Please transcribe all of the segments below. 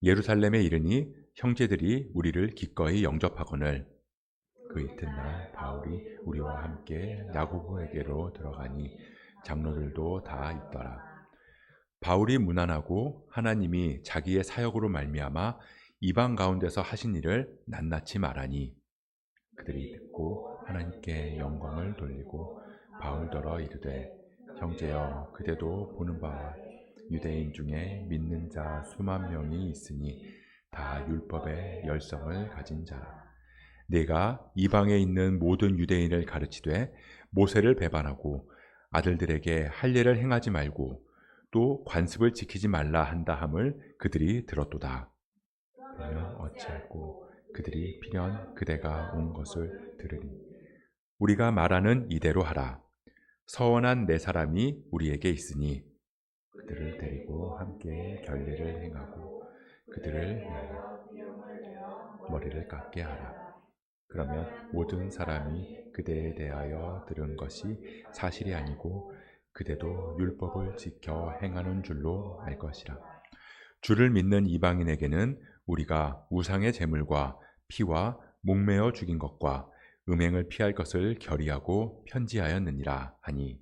예루살렘에 이르니 형제들이 우리를 기꺼이 영접하거늘 그 이튿날 바울이 우리와 함께 야고보에게로 들어가니 장로들도 다 있더라. 바울이 문안하고 하나님이 자기의 사역으로 말미암아 이방 가운데서 하신 일을 낱낱이 말하니 그들이 듣고 하나님께 영광을 돌리고 바울더러 이르되 형제여 그대도 보는 바와 유대인 중에 믿는 자 수만 명이 있으니 다 율법의 열성을 가진 자라. 네가 이방에 있는 모든 유대인을 가르치되 모세를 배반하고 아들들에게 할례를 행하지 말고 또 관습을 지키지 말라 한다 함을 그들이 들었도다. 그러면 어찌할꼬 그들이 필연 그대가 온 것을 들으니 우리가 말하는 이대로 하라. 서원한 네 사람이 우리에게 있으니 그들을 데리고 함께 결례를 행하고 그들을 머리를 깎게 하라. 그러면 모든 사람이 그대에 대하여 들은 것이 사실이 아니고 그대도 율법을 지켜 행하는 줄로 알 것이라. 주를 믿는 이방인에게는 우리가 우상의 제물과 피와 목매어 죽인 것과 음행을 피할 것을 결의하고 편지하였느니라 하니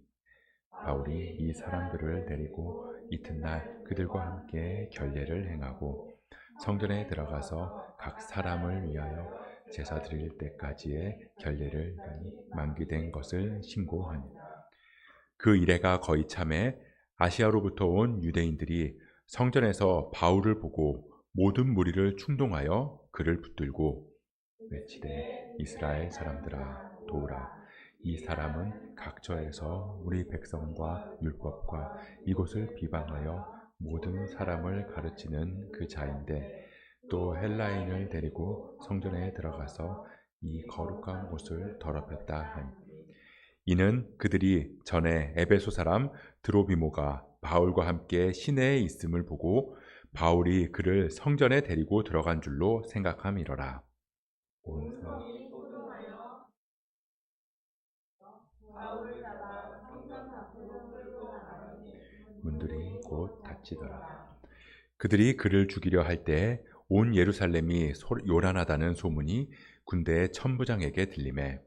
바울이 이 사람들을 데리고 이튿날 그들과 함께 결례를 행하고 성전에 들어가서 각 사람을 위하여 제사 드릴 때까지의 결례를 만기된 것을 신고하니 그 이래가 거의 참에 아시아로부터 온 유대인들이 성전에서 바울을 보고 모든 무리를 충동하여 그를 붙들고 외치되 이스라엘 사람들아 도우라. 이 사람은 각처에서 우리 백성과 율법과 이곳을 비방하여 모든 사람을 가르치는 그 자인데 또 헬라인을 데리고 성전에 들어가서 이 거룩한 곳을 더럽혔다 하니 이는 그들이 전에 에베소 사람 드로비모가 바울과 함께 시내에 있음을 보고 바울이 그를 성전에 데리고 들어간 줄로 생각함이러라. 문들이 곧 닫히더라. 그들이 그를 죽이려 할 때 온 예루살렘이 요란하다는 소문이 군대의 천부장에게 들리매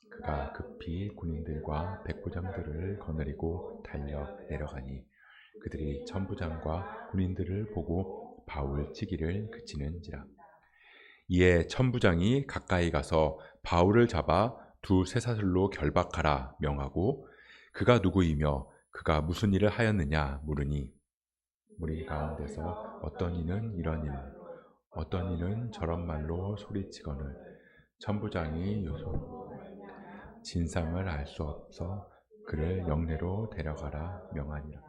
그가 급히 군인들과 백부장들을 거느리고 달려 내려가니 그들이 천부장과 군인들을 보고 바울 치기를 그치는지라. 이에 천부장이 가까이 가서 바울을 잡아 두 쇠사슬로 결박하라 명하고 그가 누구이며 그가 무슨 일을 하였느냐 물으니 우리 가운데서 어떤 이는 이런 일 어떤 이는 저런 말로 소리치거늘 천부장이 요소 진상을 알 수 없어 그를 영내로 데려가라 명하니라.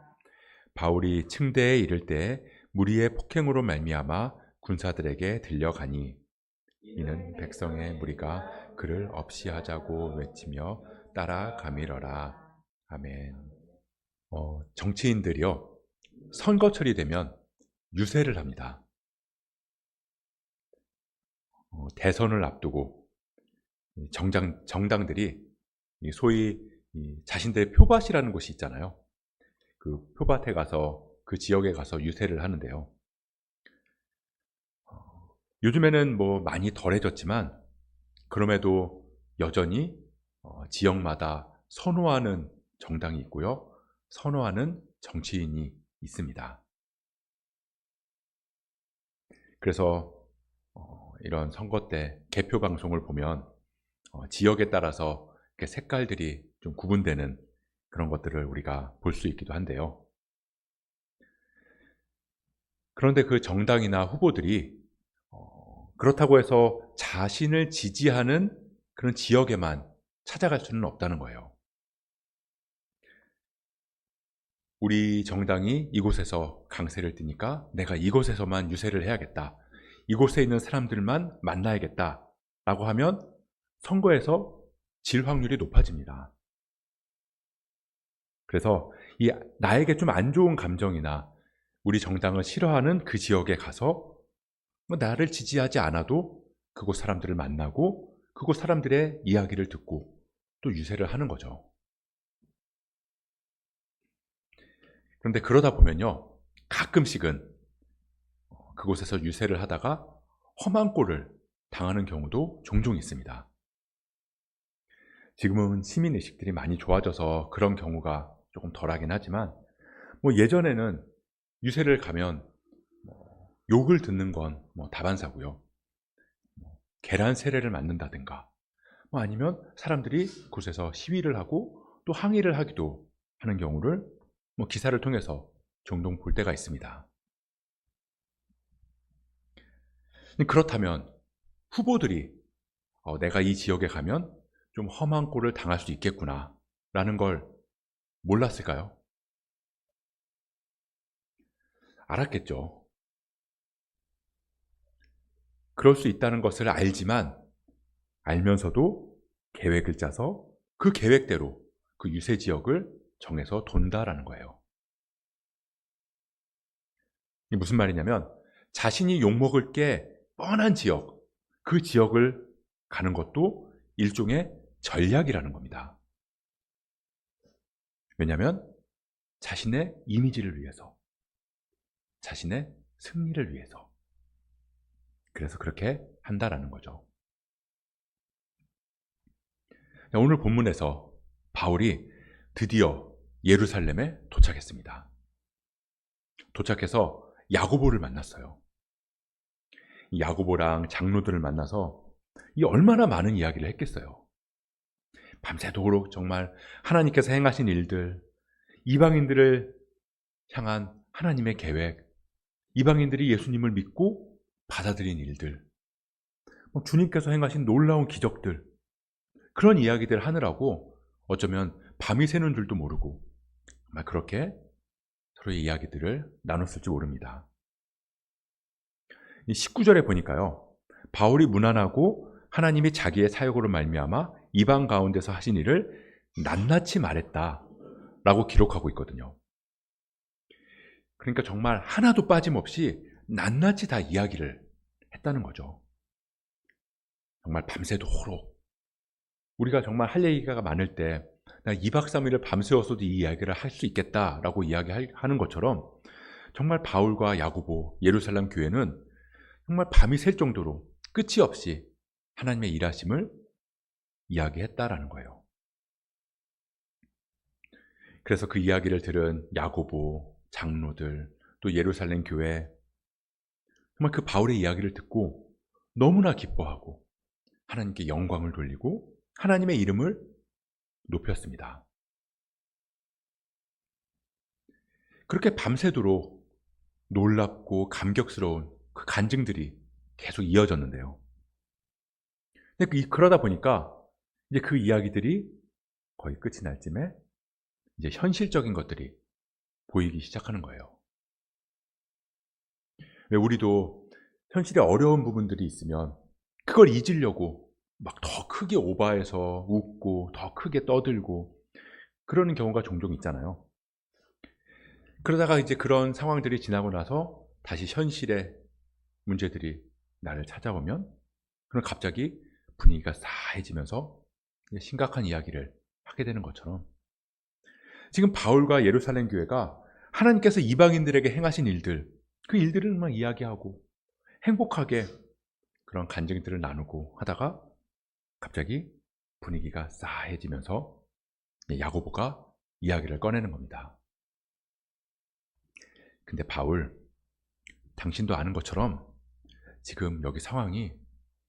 바울이 층대에 이를 때 무리의 폭행으로 말미암아 군사들에게 들려가니 이는 백성의 무리가 그를 없이하자고 외치며 따라가밀어라. 아멘. 정치인들이요 선거철이 되면 유세를 합니다. 대선을 앞두고 정당들이 소위 자신들의 표밭이라는 곳이 있잖아요. 그 표밭에 가서 그 지역에 가서 유세를 하는데요. 요즘에는 뭐 많이 덜해졌지만 그럼에도 여전히 지역마다 선호하는 정당이 있고요. 선호하는 정치인이 있습니다. 그래서 이런 선거 때 개표 방송을 보면 지역에 따라서 색깔들이 좀 구분되는 그런 것들을 우리가 볼 수 있기도 한데요. 그런데 그 정당이나 후보들이 그렇다고 해서 자신을 지지하는 그런 지역에만 찾아갈 수는 없다는 거예요. 우리 정당이 이곳에서 강세를 띠니까 내가 이곳에서만 유세를 해야겠다. 이곳에 있는 사람들만 만나야겠다. 라고 하면 선거에서 질 확률이 높아집니다. 그래서 나에게 좀 안 좋은 감정이나 우리 정당을 싫어하는 그 지역에 가서 나를 지지하지 않아도 그곳 사람들을 만나고 그곳 사람들의 이야기를 듣고 또 유세를 하는 거죠. 그런데 그러다 보면요 가끔씩은 그곳에서 유세를 하다가 험한 꼴을 당하는 경우도 종종 있습니다. 지금은 시민의식들이 많이 좋아져서 그런 경우가 조금 덜하긴 하지만 예전에는 유세를 가면 욕을 듣는 건 다반사고요. 계란 세례를 맞는다든가 아니면 사람들이 그곳에서 시위를 하고 또 항의를 하기도 하는 경우를 기사를 통해서 종종 볼 때가 있습니다. 그렇다면 후보들이 내가 이 지역에 가면 좀 험한 꼴을 당할 수 있겠구나 라는 걸 몰랐을까요? 알았겠죠. 그럴 수 있다는 것을 알지만 알면서도 계획을 짜서 그 계획대로 그 유세 지역을 정해서 돈다라는 거예요. 이게 무슨 말이냐면 자신이 욕먹을 게 뻔한 지역, 그 지역을 가는 것도 일종의 전략이라는 겁니다. 왜냐하면 자신의 이미지를 위해서, 자신의 승리를 위해서. 그래서 그렇게 한다라는 거죠. 오늘 본문에서 바울이 드디어 예루살렘에 도착했습니다. 도착해서 야고보를 만났어요. 야고보랑 장로들을 만나서 얼마나 많은 이야기를 했겠어요. 밤새도록 정말 하나님께서 행하신 일들, 이방인들을 향한 하나님의 계획, 이방인들이 예수님을 믿고 받아들인 일들, 주님께서 행하신 놀라운 기적들, 그런 이야기들 하느라고 어쩌면 밤이 새는 줄도 모르고 정말 그렇게 서로의 이야기들을 나눴을지 모릅니다. 19절에 보니까요, 바울이 문안하고 하나님이 자기의 사역으로 말미암아 이방 가운데서 하신 일을 낱낱이 말했다라고 기록하고 있거든요. 그러니까 정말 하나도 빠짐없이 낱낱이 다 이야기를 했다는 거죠. 정말 밤새도록 우리가 정말 할 얘기가 많을 때 2박 3일을 밤새워서도 이 이야기를 할 수 있겠다라고 이야기하는 것처럼 정말 바울과 야고보, 예루살렘 교회는 정말 밤이 샐 정도로 끝이 없이 하나님의 일하심을 이야기했다라는 거예요. 그래서 그 이야기를 들은 야고보, 장로들, 또 예루살렘 교회, 정말 그 바울의 이야기를 듣고 너무나 기뻐하고 하나님께 영광을 돌리고 하나님의 이름을 높였습니다. 그렇게 밤새도록 놀랍고 감격스러운 그 간증들이 계속 이어졌는데요. 근데 그러다 보니까 이제 그 이야기들이 거의 끝이 날 쯤에 이제 현실적인 것들이 보이기 시작하는 거예요. 왜 우리도 현실에 어려운 부분들이 있으면 그걸 잊으려고 막 더 크게 오버해서 웃고 더 크게 떠들고 그러는 경우가 종종 있잖아요. 그러다가 이제 그런 상황들이 지나고 나서 다시 현실의 문제들이 나를 찾아오면 그럼 갑자기 분위기가 싸해지면서 심각한 이야기를 하게 되는 것처럼 지금 바울과 예루살렘 교회가 하나님께서 이방인들에게 행하신 일들, 그 일들을 막 이야기하고 행복하게 그런 간증들을 나누고 하다가 갑자기 분위기가 싸해지면서 야고보가 이야기를 꺼내는 겁니다. 근데 바울, 당신도 아는 것처럼 지금 여기 상황이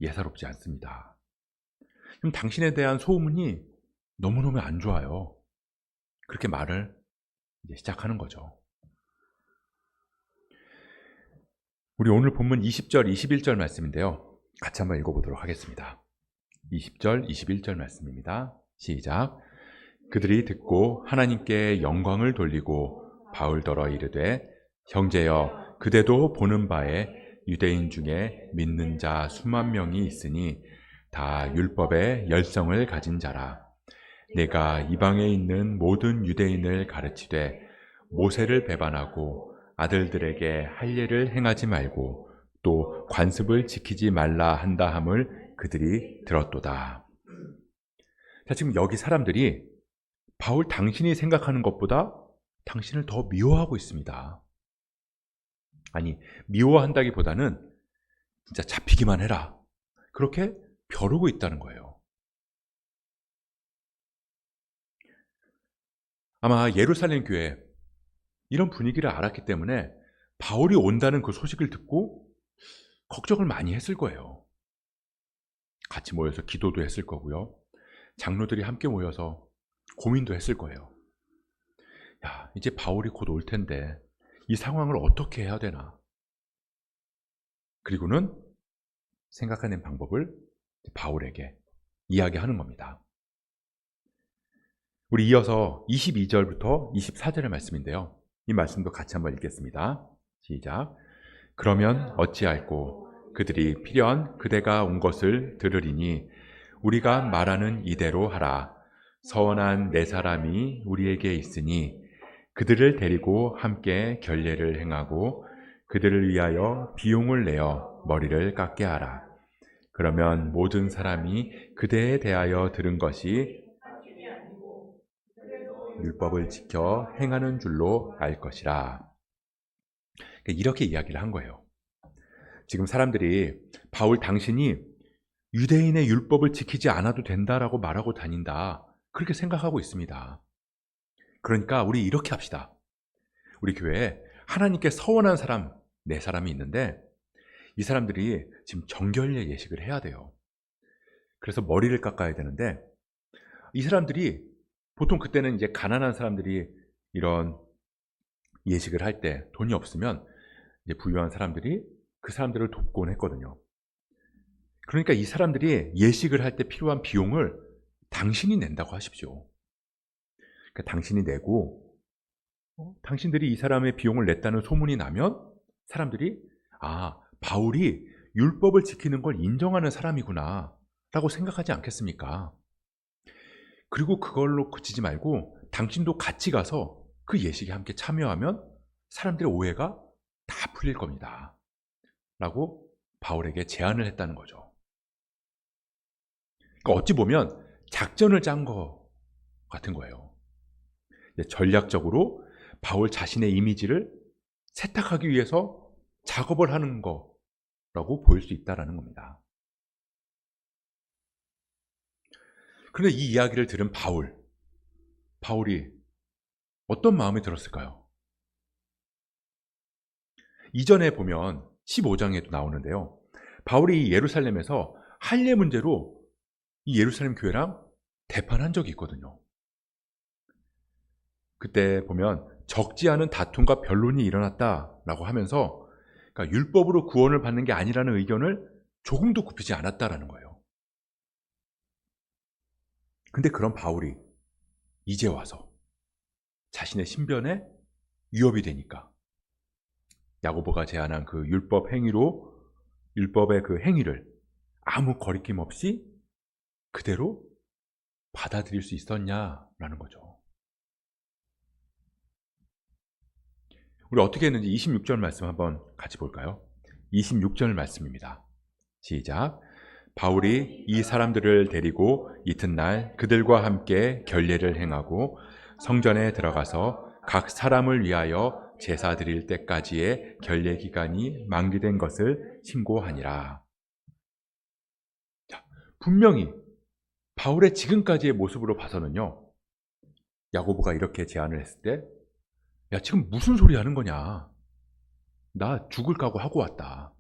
예사롭지 않습니다. 그럼 당신에 대한 소문이 너무너무 안 좋아요. 그렇게 말을 이제 시작하는 거죠. 우리 오늘 본문 20절, 21절 말씀인데요. 같이 한번 읽어보도록 하겠습니다. 20절, 21절 말씀입니다. 시작. 그들이 듣고 하나님께 영광을 돌리고 바울더러 이르되 형제여 그대도 보는 바에 유대인 중에 믿는 자 수만 명이 있으니 다 율법의 열성을 가진 자라. 내가 이방에 있는 모든 유대인을 가르치되 모세를 배반하고 아들들에게 할례를 행하지 말고 또 관습을 지키지 말라 한다 함을 그들이 들었도다. 자, 지금 여기 사람들이 바울 당신이 생각하는 것보다 당신을 더 미워하고 있습니다. 아니, 미워한다기보다는 진짜 잡히기만 해라. 그렇게 벼르고 있다는 거예요. 아마 예루살렘 교회 이런 분위기를 알았기 때문에 바울이 온다는 그 소식을 듣고 걱정을 많이 했을 거예요. 같이 모여서 기도도 했을 거고요. 장로들이 함께 모여서 고민도 했을 거예요. 야, 이제 바울이 곧 올 텐데 이 상황을 어떻게 해야 되나? 그리고는 생각하는 방법을 바울에게 이야기하는 겁니다. 우리 이어서 22절부터 24절의 말씀인데요. 이 말씀도 같이 한번 읽겠습니다. 시작. 그러면 어찌할꼬 그들이 필연 그대가 온 것을 들으리니 우리가 말하는 이대로 하라. 서원한 네 사람이 우리에게 있으니 그들을 데리고 함께 결례를 행하고 그들을 위하여 비용을 내어 머리를 깎게 하라. 그러면 모든 사람이 그대에 대하여 들은 것이 율법을 지켜 행하는 줄로 알 것이라. 이렇게 이야기를 한 거예요. 지금 사람들이 바울 당신이 유대인의 율법을 지키지 않아도 된다라고 말하고 다닌다. 그렇게 생각하고 있습니다. 그러니까 우리 이렇게 합시다. 우리 교회에 하나님께 서원한 사람, 네 사람이 있는데 이 사람들이 지금 정결례 예식을 해야 돼요. 그래서 머리를 깎아야 되는데 이 사람들이 보통 그때는 이제 가난한 사람들이 이런 예식을 할 때 돈이 없으면 이제 부유한 사람들이 그 사람들을 돕곤 했거든요. 그러니까 이 사람들이 예식을 할 때 필요한 비용을 당신이 낸다고 하십시오. 그러니까 당신이 내고 당신들이 이 사람의 비용을 냈다는 소문이 나면 사람들이 바울이 율법을 지키는 걸 인정하는 사람이구나 라고 생각하지 않겠습니까? 그리고 그걸로 그치지 말고 당신도 같이 가서 그 예식에 함께 참여하면 사람들의 오해가 다 풀릴 겁니다. 라고 바울에게 제안을 했다는 거죠. 그러니까 어찌 보면 작전을 짠 거 같은 거예요. 전략적으로 바울 자신의 이미지를 세탁하기 위해서 작업을 하는 거라고 보일 수 있다는 겁니다. 그런데 이 이야기를 들은 바울이 어떤 마음이 들었을까요? 이전에 보면 15장에도 나오는데요. 바울이 예루살렘에서 할례 문제로 이 예루살렘 교회랑 대판한 적이 있거든요. 그때 보면 적지 않은 다툼과 변론이 일어났다라고 하면서 그러니까 율법으로 구원을 받는 게 아니라는 의견을 조금도 굽히지 않았다라는 거예요. 근데 그런 바울이 이제 와서 자신의 신변에 위협이 되니까 야고보가 제안한 그 율법의 그 행위를 아무 거리낌 없이 그대로 받아들일 수 있었냐라는 거죠. 우리 어떻게 했는지 26절 말씀 한번 같이 볼까요? 26절 말씀입니다. 시작. 바울이 이 사람들을 데리고 이튿날 그들과 함께 결례를 행하고 성전에 들어가서 각 사람을 위하여 제사 드릴 때까지의 결례 기간이 만기된 것을 신고하니라. 자, 분명히 바울의 지금까지의 모습으로 봐서는요, 야고보가 이렇게 제안을 했을 때, 야, 지금 무슨 소리 하는 거냐? 나 죽을 각오 하고 왔다.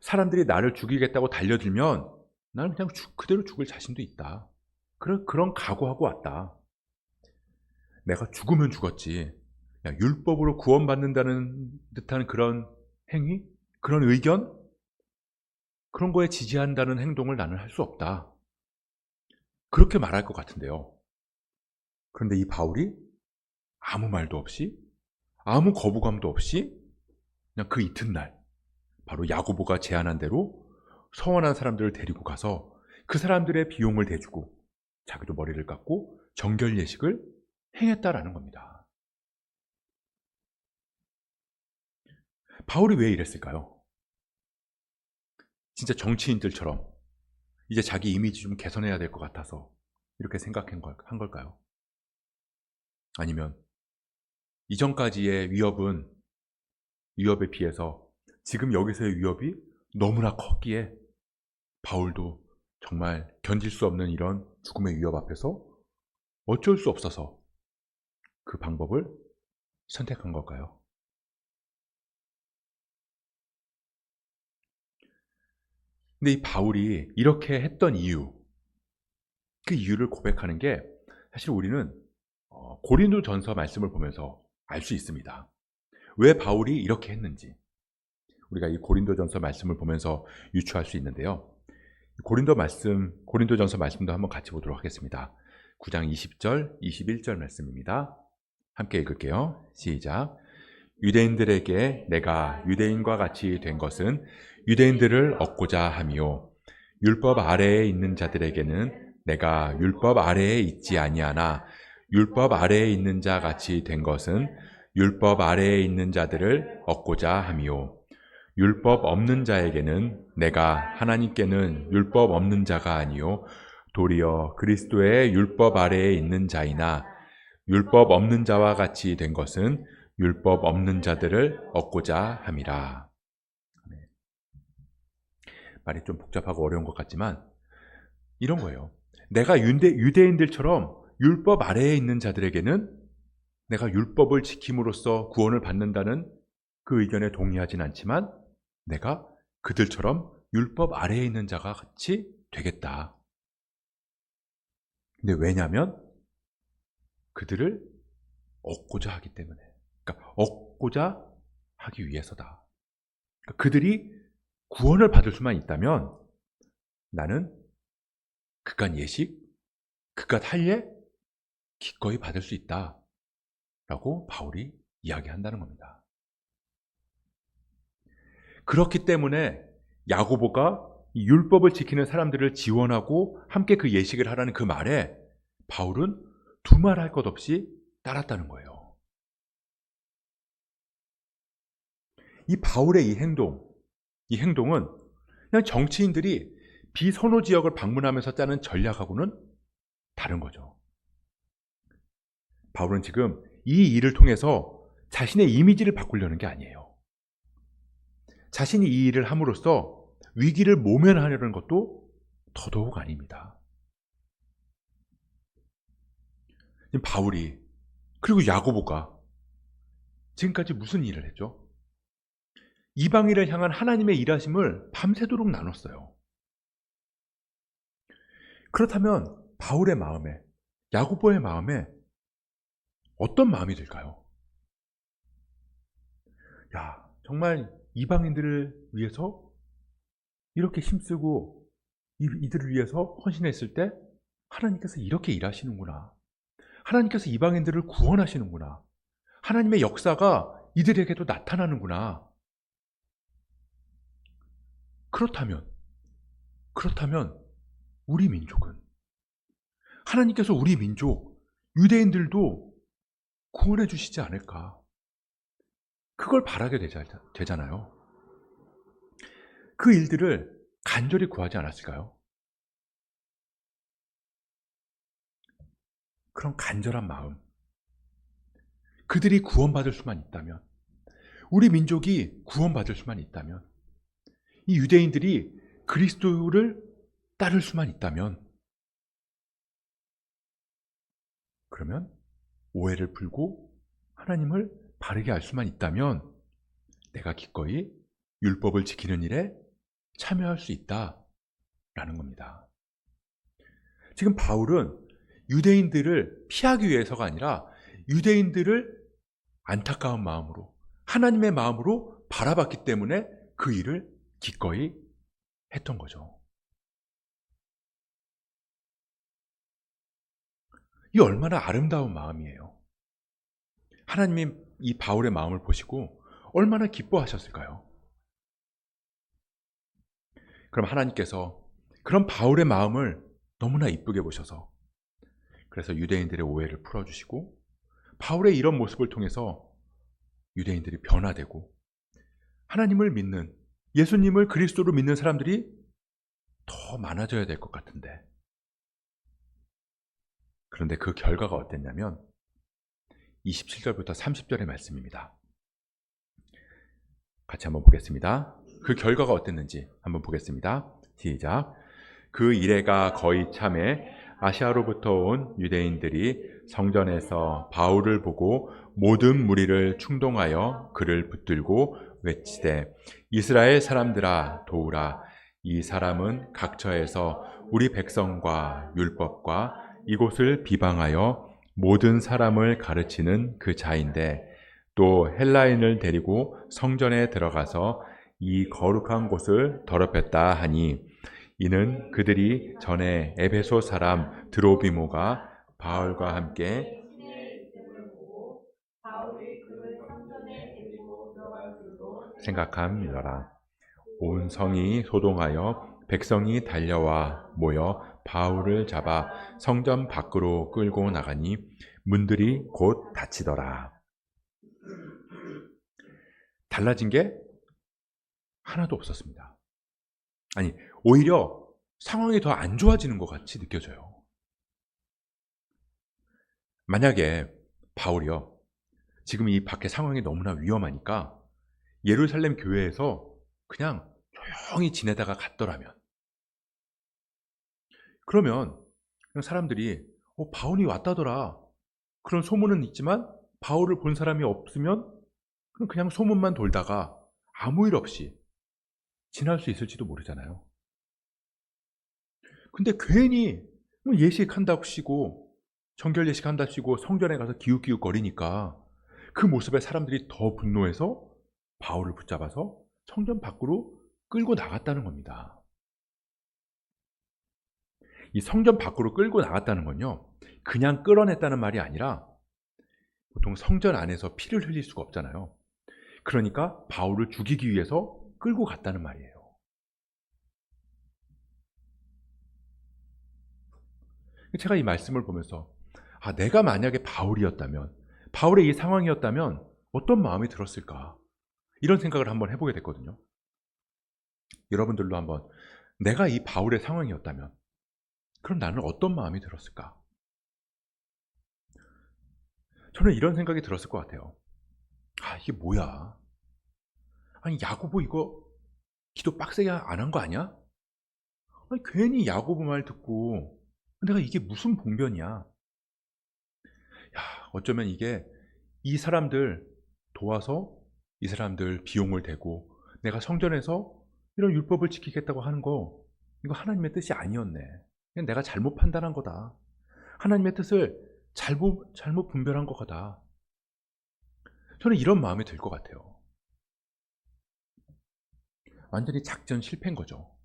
사람들이 나를 죽이겠다고 달려들면 나는 그냥 그대로 죽을 자신도 있다. 그런 각오하고 왔다. 내가 죽으면 죽었지. 야, 율법으로 구원받는다는 듯한 그런 행위? 그런 의견? 그런 거에 지지한다는 행동을 나는 할 수 없다. 그렇게 말할 것 같은데요. 그런데 이 바울이 아무 말도 없이, 아무 거부감도 없이 그냥 그 이튿날 바로 야고보가 제안한 대로 서원한 사람들을 데리고 가서 그 사람들의 비용을 대주고 자기도 머리를 깎고 정결 예식을 행했다라는 겁니다. 바울이 왜 이랬을까요? 진짜 정치인들처럼 이제 자기 이미지 좀 개선해야 될 것 같아서 이렇게 생각한 걸까요? 아니면 이전까지의 위협은 위협에 비해서 지금 여기서의 위협이 너무나 컸기에 바울도 정말 견딜 수 없는 이런 죽음의 위협 앞에서 어쩔 수 없어서 그 방법을 선택한 걸까요? 근데 이 바울이 이렇게 했던 이유, 그 이유를 고백하는 게 사실 우리는 고린도전서 말씀을 보면서 알 수 있습니다. 왜 바울이 이렇게 했는지 우리가 이 고린도전서 말씀을 보면서 유추할 수 있는데요. 고린도전서 말씀도 한번 같이 보도록 하겠습니다. 9장 20절, 21절 말씀입니다. 함께 읽을게요. 시작. 유대인들에게 내가 유대인과 같이 된 것은 유대인들을 얻고자 함이요 율법 아래에 있는 자들에게는 내가 율법 아래에 있지 아니하나 율법 아래에 있는 자 같이 된 것은 율법 아래에 있는 자들을 얻고자 함이요 율법 없는 자에게는 내가 하나님께는 율법 없는 자가 아니요 도리어 그리스도의 율법 아래에 있는 자이나 율법 없는 자와 같이 된 것은 율법 없는 자들을 얻고자 함이라. 말이 좀 복잡하고 어려운 것 같지만 이런 거예요. 내가 유대인들처럼 율법 아래에 있는 자들에게는 내가 율법을 지킴으로써 구원을 받는다는 그 의견에 동의하진 않지만 내가 그들처럼 율법 아래에 있는 자가 같이 되겠다. 근데 왜냐하면 그들을 얻고자 하기 때문에. 그러니까 얻고자 하기 위해서다. 그러니까 그들이 구원을 받을 수만 있다면 나는 그깟 예식, 그깟 할례 기꺼이 받을 수 있다. 라고 바울이 이야기한다는 겁니다. 그렇기 때문에 야고보가 이 율법을 지키는 사람들을 지원하고 함께 그 예식을 하라는 그 말에 바울은 두말할 것 없이 따랐다는 거예요. 이 바울의 이 행동은 그냥 정치인들이 비선호 지역을 방문하면서 짜는 전략하고는 다른 거죠. 바울은 지금 이 일을 통해서 자신의 이미지를 바꾸려는 게 아니에요. 자신이 이 일을 함으로써 위기를 모면하려는 것도 더더욱 아닙니다. 바울이 그리고 야고보가 지금까지 무슨 일을 했죠? 이방인을 향한 하나님의 일하심을 밤새도록 나눴어요. 그렇다면 바울의 마음에, 야고보의 마음에 어떤 마음이 들까요? 야, 정말 이방인들을 위해서 이렇게 힘쓰고 이들을 위해서 헌신했을 때 하나님께서 이렇게 일하시는구나. 하나님께서 이방인들을 구원하시는구나. 하나님의 역사가 이들에게도 나타나는구나. 그렇다면 우리 민족은 하나님께서 우리 민족 유대인들도 구원해 주시지 않을까? 그걸 바라게 되잖아요. 그 일들을 간절히 구하지 않았을까요? 그런 간절한 마음, 그들이 구원받을 수만 있다면, 우리 민족이 구원받을 수만 있다면, 이 유대인들이 그리스도를 따를 수만 있다면, 그러면 오해를 풀고 하나님을 바르게 알 수만 있다면 내가 기꺼이 율법을 지키는 일에 참여할 수 있다라는 겁니다. 지금 바울은 유대인들을 피하기 위해서가 아니라 유대인들을 안타까운 마음으로 하나님의 마음으로 바라봤기 때문에 그 일을 기꺼이 했던 거죠. 이 얼마나 아름다운 마음이에요. 하나님이 이 바울의 마음을 보시고 얼마나 기뻐하셨을까요? 그럼 하나님께서 그런 바울의 마음을 너무나 이쁘게 보셔서 그래서 유대인들의 오해를 풀어주시고 바울의 이런 모습을 통해서 유대인들이 변화되고 하나님을 믿는 예수님을 그리스도로 믿는 사람들이 더 많아져야 될 것 같은데 그런데 그 결과가 어땠냐면 27절부터 30절의 말씀입니다. 같이 한번 보겠습니다. 그 결과가 어땠는지 한번 보겠습니다. 시작. 그 이래가 거의 참에 아시아로부터 온 유대인들이 성전에서 바울을 보고 모든 무리를 충동하여 그를 붙들고 외치되 이스라엘 사람들아 도우라. 이 사람은 각처에서 우리 백성과 율법과 이곳을 비방하여 모든 사람을 가르치는 그 자인데 또 헬라인을 데리고 성전에 들어가서 이 거룩한 곳을 더럽혔다 하니 이는 그들이 전에 에베소 사람 드로비모가 바울과 함께 생각함이더라. 온 성이 소동하여 백성이 달려와 모여 바울을 잡아 성전 밖으로 끌고 나가니 문들이 곧 닫히더라. 달라진 게 하나도 없었습니다. 아니, 오히려 상황이 더 안 좋아지는 것 같이 느껴져요. 만약에 바울이요, 지금 이 밖에 상황이 너무나 위험하니까 예루살렘 교회에서 그냥 조용히 지내다가 갔더라면, 그러면 사람들이 바울이 왔다더라, 그런 소문은 있지만 바울을 본 사람이 없으면 그냥 소문만 돌다가 아무 일 없이 지날 수 있을지도 모르잖아요. 근데 괜히 예식한답시고 정결 예식한답시고 성전에 가서 기웃기웃거리니까 그 모습에 사람들이 더 분노해서 바울을 붙잡아서 성전 밖으로 끌고 나갔다는 겁니다. 이 성전 밖으로 끌고 나갔다는 건요, 그냥 끌어냈다는 말이 아니라 보통 성전 안에서 피를 흘릴 수가 없잖아요. 그러니까 바울을 죽이기 위해서 끌고 갔다는 말이에요. 제가 이 말씀을 보면서 내가 만약에 바울이었다면, 바울의 이 상황이었다면 어떤 마음이 들었을까, 이런 생각을 한번 해보게 됐거든요. 여러분들도 한번 내가 이 바울의 상황이었다면 그럼 나는 어떤 마음이 들었을까? 저는 이런 생각이 들었을 것 같아요. 이게 뭐야? 아니, 야고보 이거 기도 빡세게 안 한 거 아니야? 아니, 괜히 야고보 말 듣고 내가 이게 무슨 봉변이야? 어쩌면 이게 이 사람들 도와서 이 사람들 비용을 대고 내가 성전에서 이런 율법을 지키겠다고 하는 거, 이거 하나님의 뜻이 아니었네. 그냥 내가 잘못 판단한 거다. 하나님의 뜻을 잘못 분별한 거다. 저는 이런 마음이 들 것 같아요. 완전히 작전 실패인 거죠.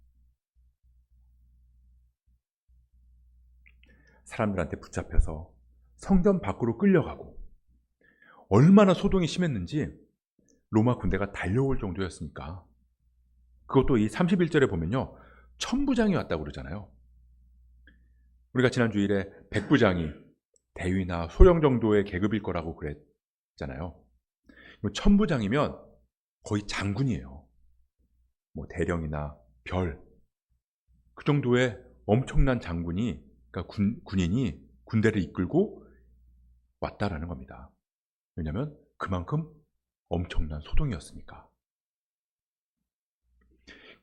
사람들한테 붙잡혀서 성전 밖으로 끌려가고, 얼마나 소동이 심했는지 로마 군대가 달려올 정도였으니까. 그것도 이 31절에 보면요, 천부장이 왔다고 그러잖아요. 우리가 지난 주일에 백부장이 대위나 소령 정도의 계급일 거라고 그랬잖아요. 천부장이면 거의 장군이에요. 대령이나 별, 그 정도의 엄청난 장군이, 그러니까 군인이 군대를 이끌고 왔다라는 겁니다. 왜냐하면 그만큼 엄청난 소동이었으니까.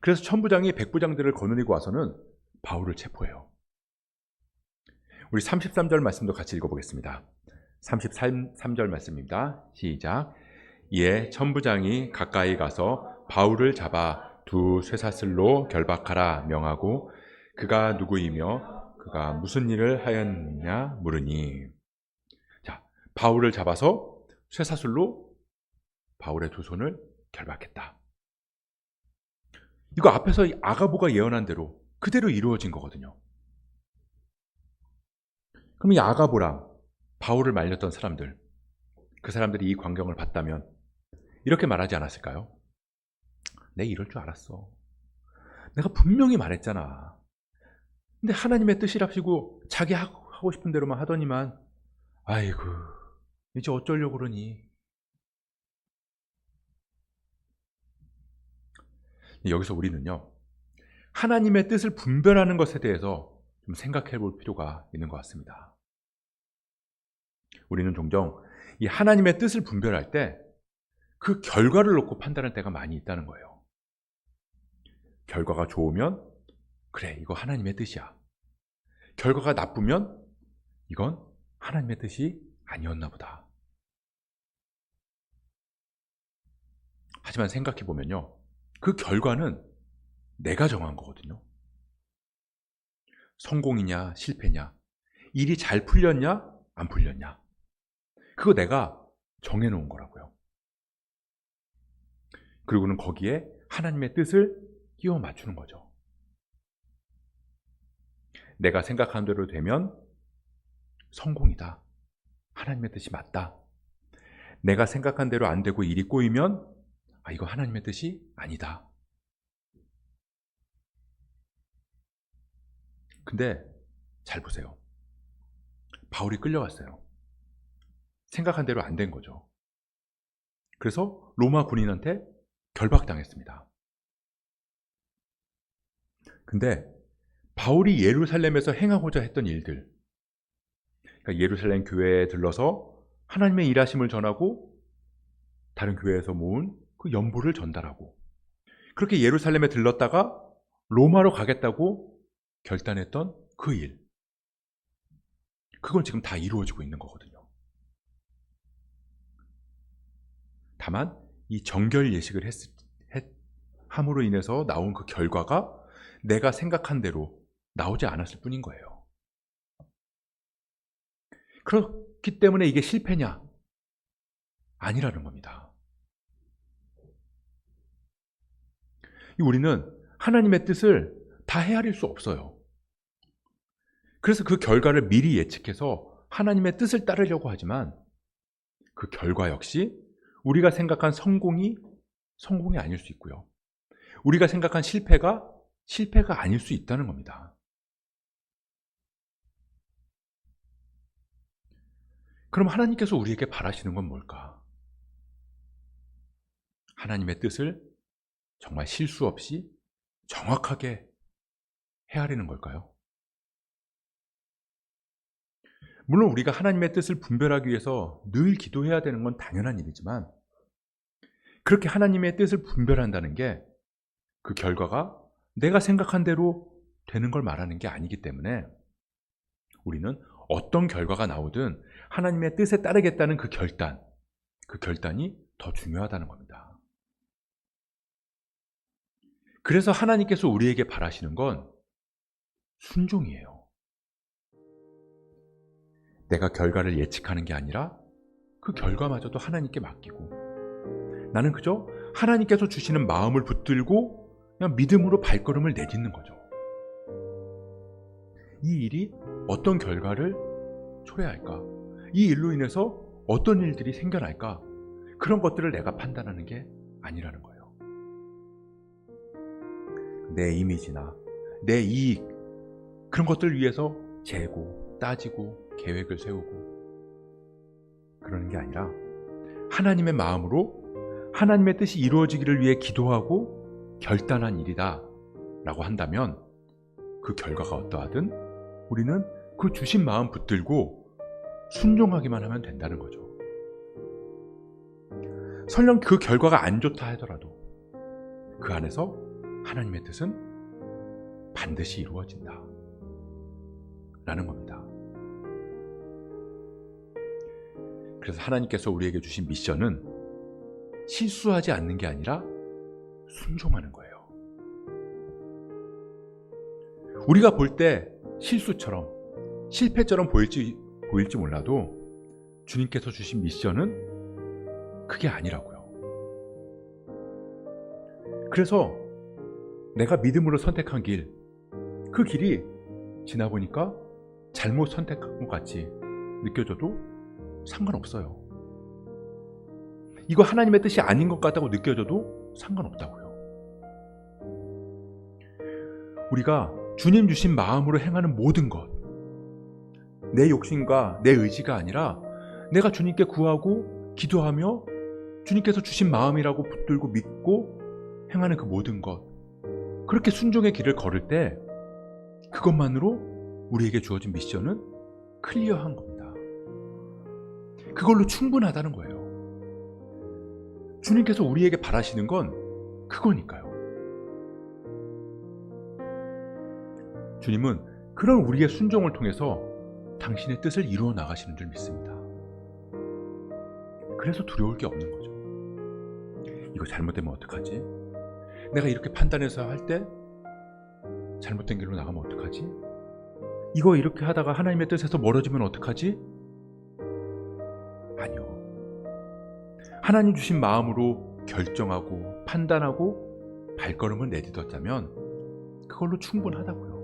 그래서 천부장이 백부장들을 거느리고 와서는 바울을 체포해요. 우리 33절 말씀도 같이 읽어보겠습니다. 33절 말씀입니다. 시작. 이에 천부장이 가까이 가서 바울을 잡아 두 쇠사슬로 결박하라 명하고 그가 누구이며 그가 무슨 일을 하였느냐 물으니. 자, 바울을 잡아서 쇠사슬로 바울의 두 손을 결박했다. 이거 앞에서 아가보가 예언한 대로 그대로 이루어진 거거든요. 그럼 이 아가보랑 바울을 말렸던 사람들, 그 사람들이 이 광경을 봤다면 이렇게 말하지 않았을까요? 내가 이럴 줄 알았어. 내가 분명히 말했잖아. 근데 하나님의 뜻이랍시고 자기 하고 싶은 대로만 하더니만, 아이고, 이제 어쩌려고 그러니. 여기서 우리는요, 하나님의 뜻을 분별하는 것에 대해서 좀 생각해 볼 필요가 있는 것 같습니다. 우리는 종종 이 하나님의 뜻을 분별할 때 그 결과를 놓고 판단할 때가 많이 있다는 거예요. 결과가 좋으면 그래, 이거 하나님의 뜻이야. 결과가 나쁘면 이건 하나님의 뜻이 아니었나 보다. 하지만 생각해 보면요, 그 결과는 내가 정한 거거든요. 성공이냐 실패냐, 일이 잘 풀렸냐 안 풀렸냐, 그거 내가 정해놓은 거라고요. 그리고는 거기에 하나님의 뜻을 끼워 맞추는 거죠. 내가 생각한 대로 되면 성공이다, 하나님의 뜻이 맞다. 내가 생각한 대로 안 되고 일이 꼬이면 이거 하나님의 뜻이 아니다. 근데 잘 보세요. 바울이 끌려갔어요. 생각한 대로 안 된 거죠. 그래서 로마 군인한테 결박당했습니다. 근데 바울이 예루살렘에서 행하고자 했던 일들, 그러니까 예루살렘 교회에 들러서 하나님의 일하심을 전하고 다른 교회에서 모은 그 연보를 전달하고, 그렇게 예루살렘에 들렀다가 로마로 가겠다고 결단했던 그 일, 그건 지금 다 이루어지고 있는 거거든요. 다만 이 정결 예식을 함으로 인해서 나온 그 결과가 내가 생각한 대로 나오지 않았을 뿐인 거예요. 그렇기 때문에 이게 실패냐? 아니라는 겁니다. 우리는 하나님의 뜻을 다 헤아릴 수 없어요. 그래서 그 결과를 미리 예측해서 하나님의 뜻을 따르려고 하지만 그 결과 역시 우리가 생각한 성공이 아닐 수 있고요, 우리가 생각한 실패가 아닐 수 있다는 겁니다. 그럼 하나님께서 우리에게 바라시는 건 뭘까? 하나님의 뜻을 정말 실수 없이 정확하게 헤아리는 걸까요? 물론 우리가 하나님의 뜻을 분별하기 위해서 늘 기도해야 되는 건 당연한 일이지만, 그렇게 하나님의 뜻을 분별한다는 게 그 결과가 내가 생각한 대로 되는 걸 말하는 게 아니기 때문에 우리는 어떤 결과가 나오든 하나님의 뜻에 따르겠다는 그 결단이 더 중요하다는 겁니다. 그래서 하나님께서 우리에게 바라시는 건 순종이에요. 내가 결과를 예측하는 게 아니라 그 결과마저도 하나님께 맡기고, 나는 그저 하나님께서 주시는 마음을 붙들고 그냥 믿음으로 발걸음을 내딛는 거죠. 이 일이 어떤 결과를 초래할까? 이 일로 인해서 어떤 일들이 생겨날까? 그런 것들을 내가 판단하는 게 아니라는 거예요. 내 이미지나 내 이익, 그런 것들을 위해서 재고 따지고 계획을 세우고 그러는 게 아니라 하나님의 마음으로 하나님의 뜻이 이루어지기를 위해 기도하고 결단한 일이다 라고 한다면 그 결과가 어떠하든 우리는 그 주신 마음 붙들고 순종하기만 하면 된다는 거죠. 설령 그 결과가 안 좋다 하더라도 그 안에서 하나님의 뜻은 반드시 이루어진다 라는 겁니다. 그래서 하나님께서 우리에게 주신 미션은 실수하지 않는 게 아니라 순종하는 거예요. 우리가 볼 때 실수처럼 실패처럼 보일지 몰라도 주님께서 주신 미션은 그게 아니라고요. 그래서 내가 믿음으로 선택한 길, 그 길이 지나보니까 잘못 선택한 것 같이 느껴져도 상관없어요. 이거 하나님의 뜻이 아닌 것 같다고 느껴져도 상관없다고요. 우리가 주님 주신 마음으로 행하는 모든 것, 내 욕심과 내 의지가 아니라 내가 주님께 구하고 기도하며 주님께서 주신 마음이라고 붙들고 믿고 행하는 그 모든 것, 그렇게 순종의 길을 걸을 때 그것만으로 우리에게 주어진 미션은 클리어한 겁니다. 그걸로 충분하다는 거예요. 주님께서 우리에게 바라시는 건 그거니까요. 주님은 그런 우리의 순종을 통해서 당신의 뜻을 이루어 나가시는 줄 믿습니다. 그래서 두려울 게 없는 거죠. 이거 잘못되면 어떡하지? 내가 이렇게 판단해서 할 때 잘못된 길로 나가면 어떡하지? 이거 이렇게 하다가 하나님의 뜻에서 멀어지면 어떡하지? 아니요. 하나님 주신 마음으로 결정하고 판단하고 발걸음을 내딛었다면 그걸로 충분하다고요.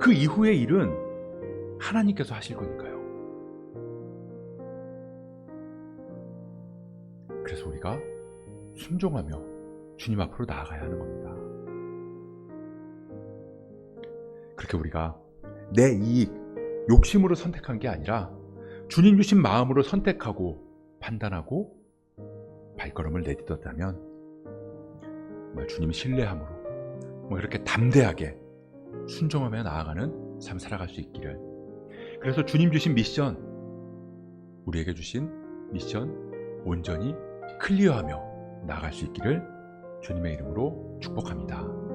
그 이후의 일은 하나님께서 하실 거니까요. 그래서 우리가 순종하며 주님 앞으로 나아가야 하는 겁니다. 그렇게 우리가 내 이익, 욕심으로 선택한 게 아니라 주님 주신 마음으로 선택하고 판단하고 발걸음을 내딛었다면 주님 신뢰함으로 그렇게 담대하게 순종하며 나아가는 삶 살아갈 수 있기를. 그래서 주님 주신 미션, 우리에게 주신 미션 온전히 클리어하며 나아갈 수 있기를 주님의 이름으로 축복합니다.